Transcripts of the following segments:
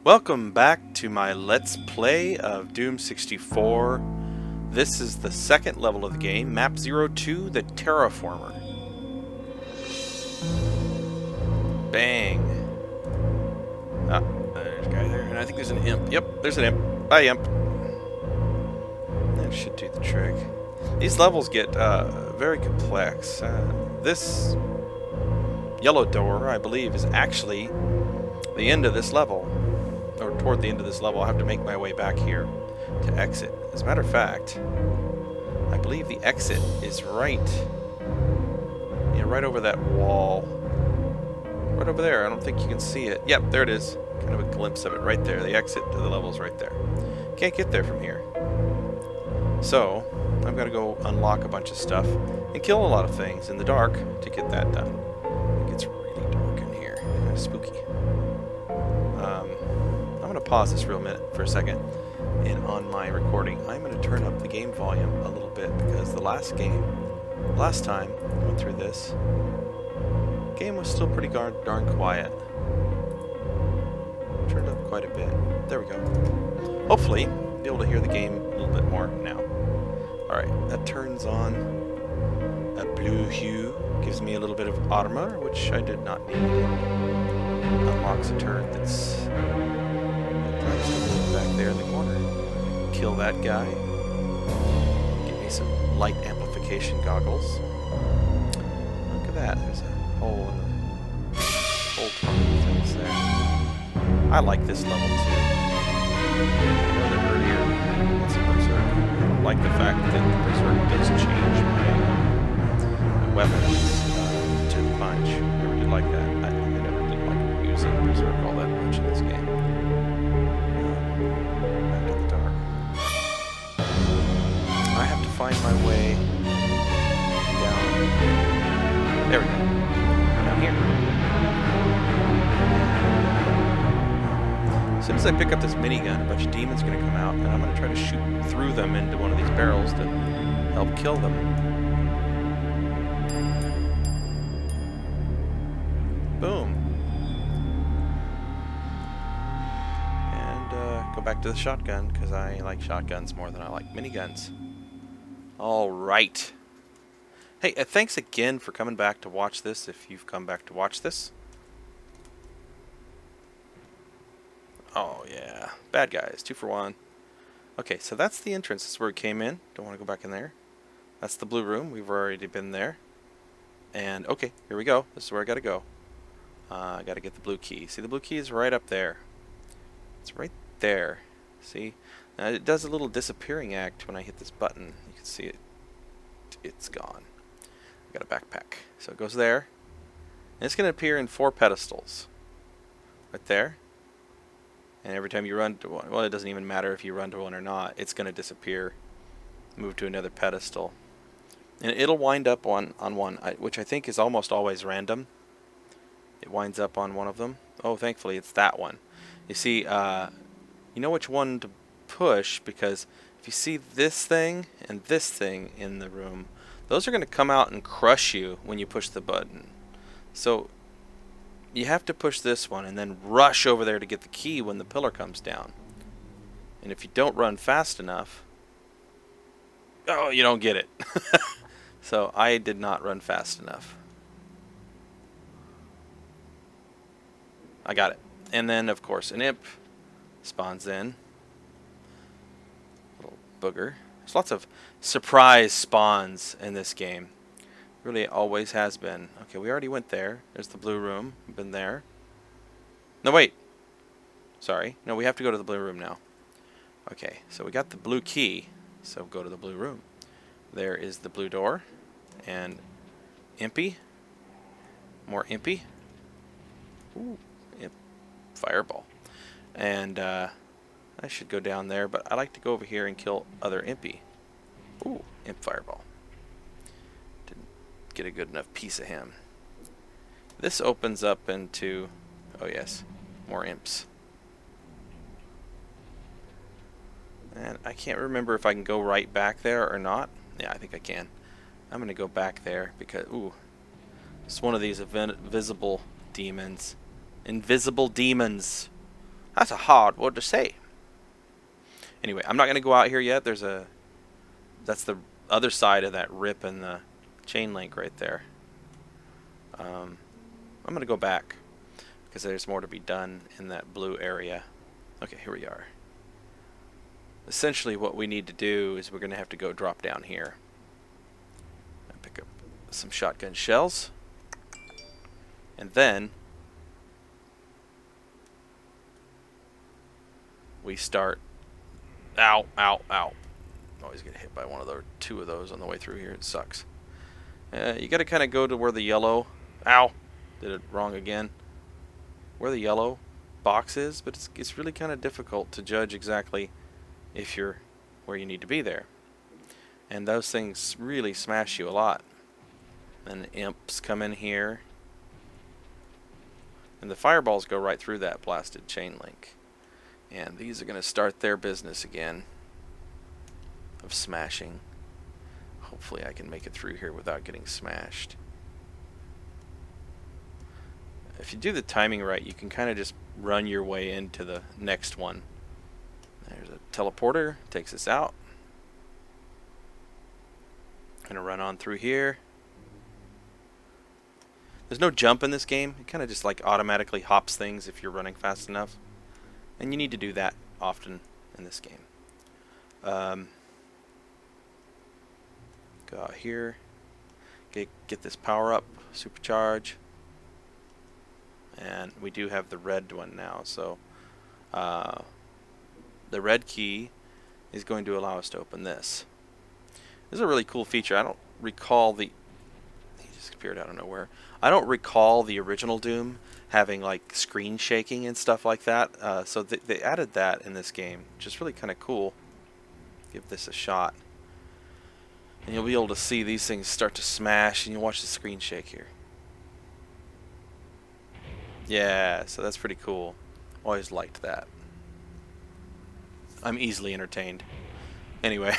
Welcome back to my Let's Play of Doom64. This is the second level of the game, MAP02, the Terraformer. Bang. Ah, there's a guy there, and I think there's an imp. Yep, there's an imp. Bye, imp. That should do the trick. These levels get very complex. This yellow door, I believe, is actually the end of this level. Or toward the end of this level. I'll have to make my way back here to exit. As a matter of fact, I believe the exit is right over that wall. Right over there. I don't think you can see it. Yep, there it is. Kind of a glimpse of it right there. The exit to the level is right there. Can't get there from here. So, I've got to go unlock a bunch of stuff and kill a lot of things in the dark to get that done. It gets really dark in here. Kind of spooky. I'm going to pause this for a second, and on my recording I'm going to turn up the game volume a little bit because the last time I went through this, the game was still pretty darn quiet. Turned up quite a bit. There we go. Hopefully be able to hear the game a little bit more now. Alright, that turns on a blue hue, gives me a little bit of armor, which I did not need. Unlocks a turret that's back there in the corner. Kill that guy. Give me some light amplification goggles. Look at that. There's a hole in the hole things there. I like this level too. I know that earlier it's a berserk. I don't like the fact that the berserk does change my weapons to the punch. I never did like that. I never did like using berserk all that much in this game. Find my way down. There we go. Down here. As soon as I pick up this minigun, a bunch of demons are going to come out, and I'm going to try to shoot through them into one of these barrels to help kill them. Boom. And go back to the shotgun, because I like shotguns more than I like miniguns. Alright. Hey, thanks again for coming back to watch this, if you've come back to watch this. Oh, yeah. Bad guys. 2 for 1. Okay, so that's the entrance. That's where we came in. Don't want to go back in there. That's the blue room. We've already been there. And, okay, here we go. This is where I gotta go. I gotta get the blue key. See, the blue key is right up there. It's right there. See? Now, it does a little disappearing act when I hit this button. You can see it. It's gone. I got a backpack. So it goes there. And it's going to appear in 4 pedestals. Right there. And every time you run to one, well, it doesn't even matter if you run to one or not. It's going to disappear. Move to another pedestal. And it'll wind up on one, which I think is almost always random. It winds up on one of them. Oh, thankfully it's that one. You see, you know which one to push, because if you see this thing and this thing in the room, those are going to come out and crush you when you push the button. So you have to push this one and then rush over there to get the key when the pillar comes down. And if you don't run fast enough, oh, you don't get it. So I did not run fast enough. I got it. And then, of course, an imp spawns in. Little booger. There's lots of surprise spawns in this game. Really always has been. Okay, we already went there. There's the blue room. We've been there. No, wait. Sorry. No, we have to go to the blue room now. Okay, so we got the blue key. So go to the blue room. There is the blue door. And impy. More impy. Ooh, imp. Fireball. And I should go down there, but I like to go over here and kill other impy. Ooh, imp fireball. Didn't get a good enough piece of him. This opens up into, oh yes, more imps. And I can't remember if I can go right back there or not. Yeah, I think I can. I'm going to go back there because, ooh, it's one of these invisible demons. Invisible demons. That's a hard word to say. Anyway, I'm not going to go out here yet. That's the other side of that rip in the chain link right there. I'm going to go back because there's more to be done in that blue area. Okay, here we are. Essentially what we need to do is we're going to have to go drop down here. Pick up some shotgun shells. And then we start. Ow, ow, ow. Always get hit by one of those, two of those on the way through here. It sucks. You got to kind of go to where the yellow. Ow! Did it wrong again. Where the yellow box is, but it's really kind of difficult to judge exactly if you're where you need to be there. And those things really smash you a lot. And imps come in here. And the fireballs go right through that blasted chain link. And these are going to start their business again of smashing. Hopefully I can make it through here without getting smashed. If you do the timing right, you can kind of just run your way into the next one. There's a teleporter, takes us out. Gonna run on through here. There's no jump in this game. It kind of just like automatically hops things if you're running fast enough. And you need to do that often in this game. Go out here. Get this power up, supercharge. And we do have the red one now. So the red key is going to allow us to open this. This is a really cool feature. I don't recall the... He just appeared out of nowhere. I don't recall the original Doom having like screen shaking and stuff like that. So they added that in this game, which is really kind of cool. Give this a shot. And you'll be able to see these things start to smash, and you'll watch the screen shake here. Yeah, so that's pretty cool. Always liked that. I'm easily entertained. Anyway.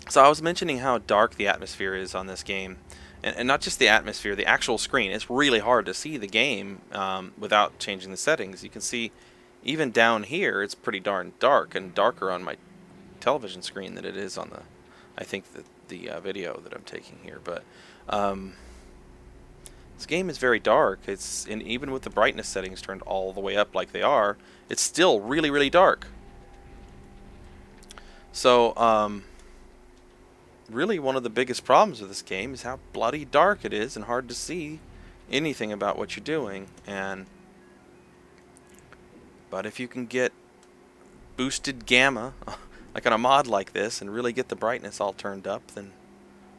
So I was mentioning how dark the atmosphere is on this game. And not just the atmosphere, the actual screen. It's really hard to see the game without changing the settings. You can see even down here, it's pretty darn dark, and darker on my television screen than it is on the, I think, the video that I'm taking here. But this game is very dark. And even with the brightness settings turned all the way up like they are, it's still really, really dark. So, really one of the biggest problems with this game is how bloody dark it is and hard to see anything about what you're doing. But if you can get boosted gamma like on a mod like this and really get the brightness all turned up, then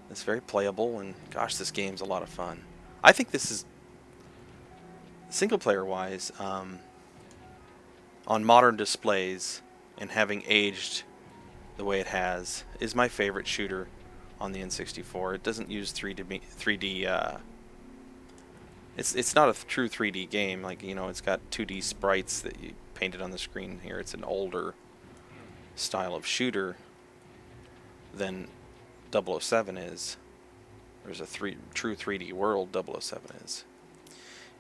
it's very playable, and gosh, this game's a lot of fun. I think this is, single player wise, on modern displays and having aged the way it has, is my favorite shooter on the N64. It doesn't use 3D. It's not a true 3D game. Like, you know, it's got 2D sprites that you painted on the screen here. It's an older style of shooter than 007 is. There's a true 3D world 007 is.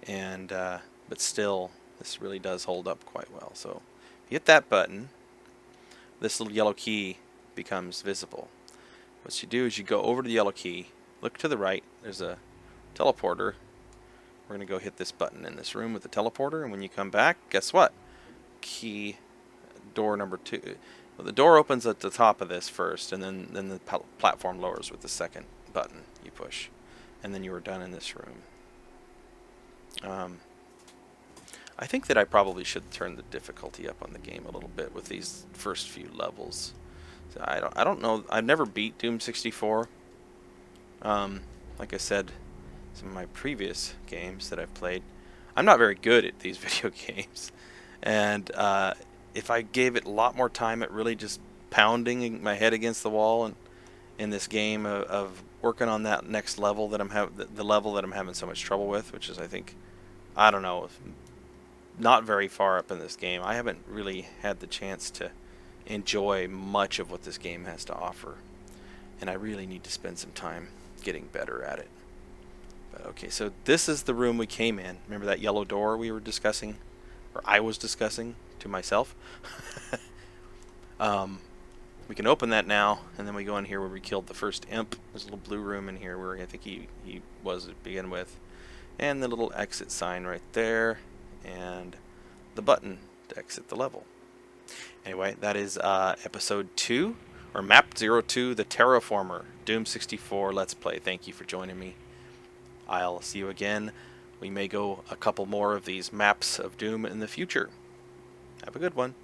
And but still, this really does hold up quite well. So, if you hit that button, this little yellow key becomes visible. What you do is you go over to the yellow key, look to the right, there's a teleporter. We're going to go hit this button in this room with the teleporter, and when you come back, guess what? Key, door number 2. Well, the door opens at the top of this first, and then the platform lowers with the second button you push. And then you are done in this room. I think that I probably should turn the difficulty up on the game a little bit with these first few levels. So I don't know. I've never beat Doom64. Like I said, some of my previous games that I've played, I'm not very good at these video games. And if I gave it a lot more time at really just pounding my head against the wall and in this game of working on that next level that the level that I'm having so much trouble with, which is, I think, I don't know, not very far up in this game. I haven't really had the chance to enjoy much of what this game has to offer, and I really need to spend some time getting better at it. But okay, so this is the room we came in. Remember that yellow door we were discussing? Or I was discussing to myself? We can open that now, and then we go in here where we killed the first imp. There's a little blue room in here where I think he was to begin with. And the little exit sign right there, and the button to exit the level. Anyway, that is episode 2, or MAP02, the Terraformer, Doom64 Let's Play. Thank you for joining me. I'll see you again. We may go a couple more of these maps of Doom in the future. Have a good one.